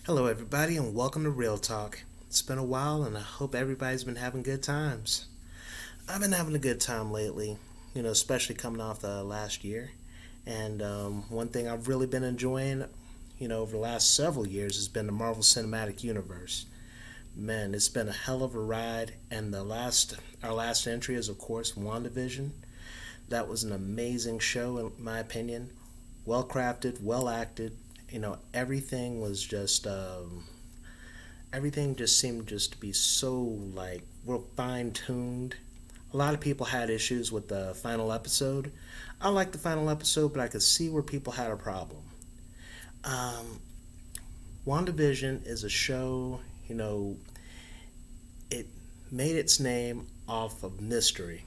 Hello, everybody, and welcome to Real Talk. It's been a while, and I hope everybody's been having good times. I've been having a good time lately, especially coming off the last year. And one thing I've really been enjoying, over the last several years has been the Marvel Cinematic Universe. Man, it's been a hell of a ride, and our last entry is, of course, WandaVision. That was an amazing show, in my opinion. Well crafted, well acted. Everything was just everything just seemed just to be so like real fine tuned. A lot of people had issues with the final episode. I liked the final episode, but I could see where people had a problem. Um, WandaVision is a show, it made its name off of mystery.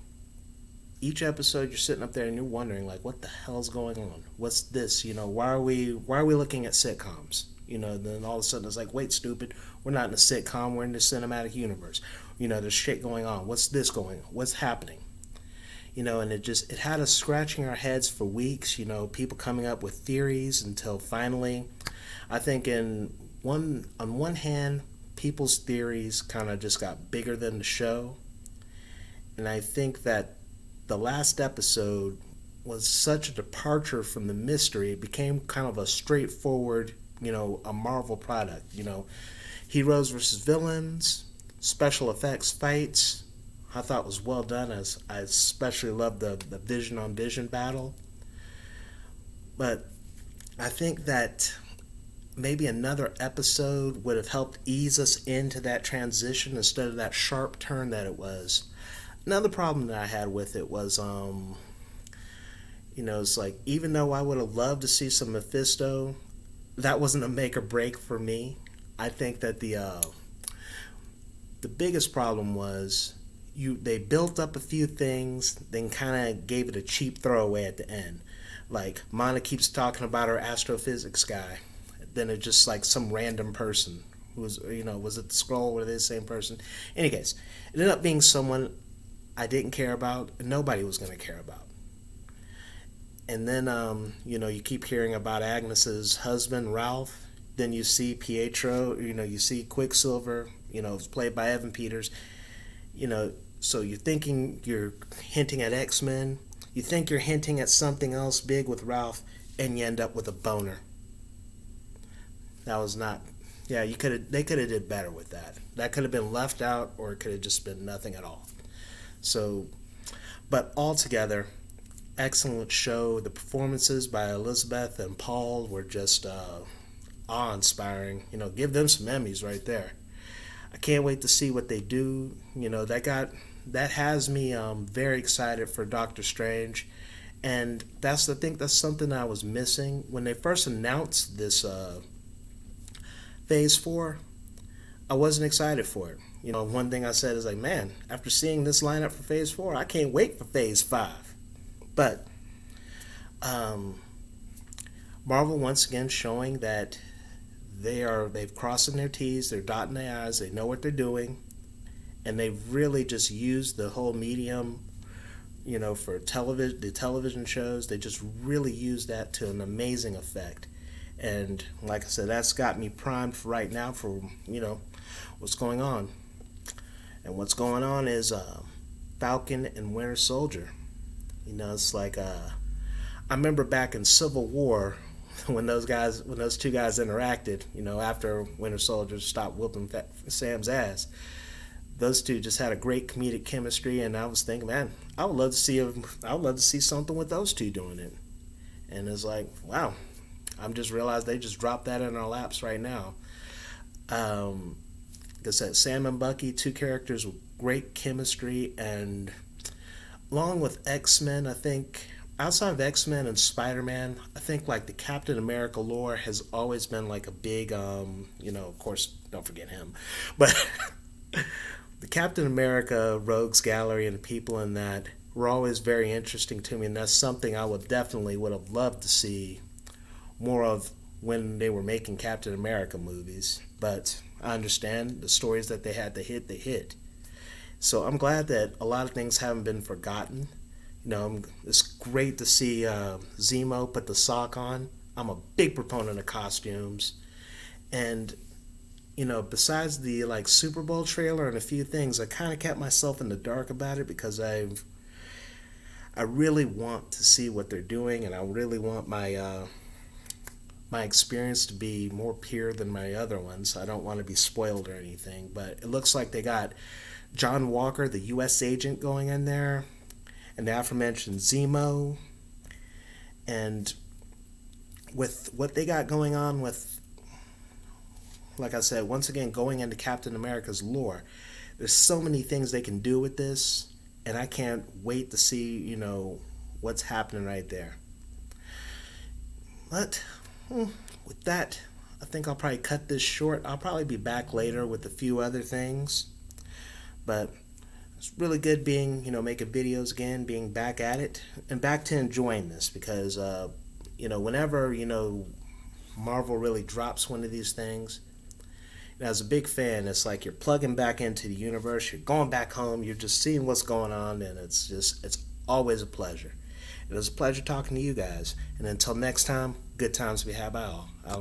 Each episode you're sitting up there and you're wondering like what the hell's going on? What's this? Why are we looking at sitcoms? Then all of a sudden it's like, wait, stupid, we're not in a sitcom, we're in the cinematic universe. There's shit going on. What's this going on? What's happening? And it had us scratching our heads for weeks, people coming up with theories until finally I think on one hand, people's theories kind of just got bigger than the show. And I think that the last episode was such a departure from the mystery. It became kind of a straightforward, a Marvel product. Heroes versus villains, special effects fights. I thought was well done. As I especially loved the Vision on Vision battle. But I think that maybe another episode would have helped ease us into that transition instead of that sharp turn that it was. Another problem that I had with it was, it's like even though I would have loved to see some Mephisto, that wasn't a make or break for me. I think that the biggest problem was they built up a few things, then kind of gave it a cheap throwaway at the end. Like Mana keeps talking about her astrophysics guy, then it's just like some random person who was was it the Skrull or the same person? In any case, it ended up being someone I didn't care about, and nobody was going to care about. And then, you keep hearing about Agnes's husband, Ralph. Then you see Pietro, you see Quicksilver, it's played by Evan Peters. So you're hinting at X-Men. You think you're hinting at something else big with Ralph, and you end up with a boner. That was not, yeah, they could have did better with that. That could have been left out, or it could have just been nothing at all. So, but altogether, excellent show. The performances by Elizabeth and Paul were just awe-inspiring. Give them some Emmys right there. I can't wait to see what they do. That has me very excited for Doctor Strange, and I think that's something I was missing when they first announced this Phase 4. I wasn't excited for it. One thing I said is like, man, after seeing this lineup for Phase 4, I can't wait for Phase 5. But Marvel once again showing that they've crossed their T's, they're dotting their I's, they know what they're doing, and they've really just used the whole medium, for the television shows. They just really used that to an amazing effect. And like I said, that's got me primed for right now for, what's going on. And what's going on is Falcon and Winter Soldier. It's like I remember back in Civil War when those two guys interacted. After Winter Soldier stopped whooping Sam's ass, those two just had a great comedic chemistry. And I was thinking, man, I would love to see something with those two doing it. And it's like, wow, I'm just realized they just dropped that in our laps right now. Like I said, Sam and Bucky, two characters with great chemistry, and along with X-Men, I think outside of X-Men and Spider-Man, I think like the Captain America lore has always been like a big, of course, don't forget him, but the Captain America Rogues Gallery and the people in that were always very interesting to me, and that's something I would have loved to see more of when they were making Captain America movies. But I understand the stories that they had to hit, they hit. So I'm glad that a lot of things haven't been forgotten. It's great to see Zemo put the sock on. I'm a big proponent of costumes. And besides the like Super Bowl trailer and a few things, I kind of kept myself in the dark about it because I really want to see what they're doing, and I really want my experience to be more pure than my other ones. I don't want to be spoiled or anything, but it looks like they got John Walker, the U.S. agent, going in there, and the aforementioned Zemo, and with what they got going on with, like I said, once again going into Captain America's lore, there's so many things they can do with this, and I can't wait to see what's happening right there. But with that, I think I'll probably cut this short. I'll probably be back later with a few other things. But it's really good being, making videos again, being back at it, and back to enjoying this because, whenever, Marvel really drops one of these things, as a big fan, it's like you're plugging back into the universe, you're going back home, you're just seeing what's going on, and it's always a pleasure. It was a pleasure talking to you guys. And until next time, good times be had by all.